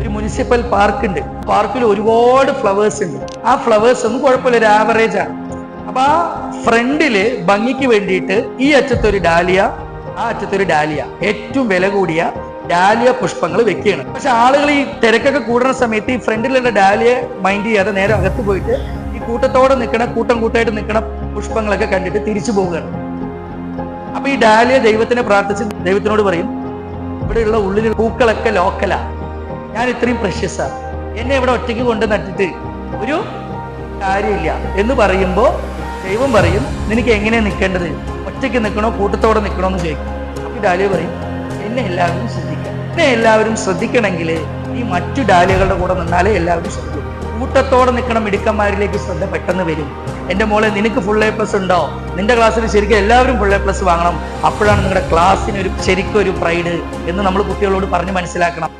ഒരു municipal park ഉണ്ട്. പാർക്കിൽ ഒരുപാട് ഫ്ലവേഴ്സ് ഉണ്ട്. ആ ഫ്ലവേഴ്സ് ഒന്നും കുഴപ്പമില്ല, ഒരു ആവറേജ് ആണ്. അപ്പൊ ആ ഫ്രണ്ടില് ഭംഗിക്ക് വേണ്ടിയിട്ട് ഈ അറ്റത്തൊരു ഡാലിയ, ആ അറ്റത്തൊരു ഡാലിയ, ഏറ്റവും വില കൂടിയ ഡാലിയ പുഷ്പങ്ങൾ വെക്കുകയാണ്. പക്ഷെ ആളുകൾ ഈ തിരക്കൊക്കെ കൂടുന്ന സമയത്ത് ഈ ഫ്രണ്ടിലുള്ള ഡാലിയ മൈൻഡ് ചെയ്യാതെ നേരെ അകത്ത് പോയിട്ട് ഈ കൂട്ടത്തോടെ നിൽക്കണ കൂട്ടമായിട്ട് നിൽക്കണ പുഷ്പങ്ങളൊക്കെ കണ്ടിട്ട് തിരിച്ചു പോവുകയാണ്. അപ്പൊ ഈ ഡാലിയ ദൈവത്തിനെ പ്രാർത്ഥിച്ച് ദൈവത്തിനോട് പറയും, ഇവിടെയുള്ള ഉള്ളിൽ പൂക്കളൊക്കെ ലോക്കലാ, ഞാൻ ഇത്രയും പ്രഷ്യസാ, എന്നെ ഇവിടെ ഒറ്റയ്ക്ക് കൊണ്ട് നട്ടിട്ട് ഒരു കാര്യമില്ല എന്ന് പറയുമ്പോൾ ദൈവം പറയും, നിനക്ക് എങ്ങനെയാ നിൽക്കേണ്ടത്, ഒറ്റയ്ക്ക് നിൽക്കണോ കൂട്ടത്തോടെ നിൽക്കണോ എന്ന് ചോദിക്കും. അപ്പൊ ഡാലിയ പറയും, എന്നെ എല്ലാവരും ശ്രദ്ധിക്കണം. എന്നെ എല്ലാവരും ശ്രദ്ധിക്കണമെങ്കിൽ ഈ മറ്റു ഡാലിയകളുടെ കൂടെ നിന്നാലേ എല്ലാവരും ശ്രദ്ധിക്കും. കൂട്ടത്തോടെ നിൽക്കണം മിടുക്കന്മാരിലേക്ക് ശ്രദ്ധ പെട്ടെന്ന് വരും. എൻ്റെ മോളെ, നിനക്ക് ഫുൾ A+ ഉണ്ടോ? നിന്റെ ക്ലാസ്സിൽ ശരിക്കും എല്ലാവരും ഫുൾ A+ വാങ്ങണം. അപ്പോഴാണ് നിങ്ങളുടെ ക്ലാസ്സിന് ശരിക്കും ഒരു പ്രൈഡ് എന്ന് നമ്മൾ കുട്ടികളോട് പറഞ്ഞ് മനസ്സിലാക്കണം.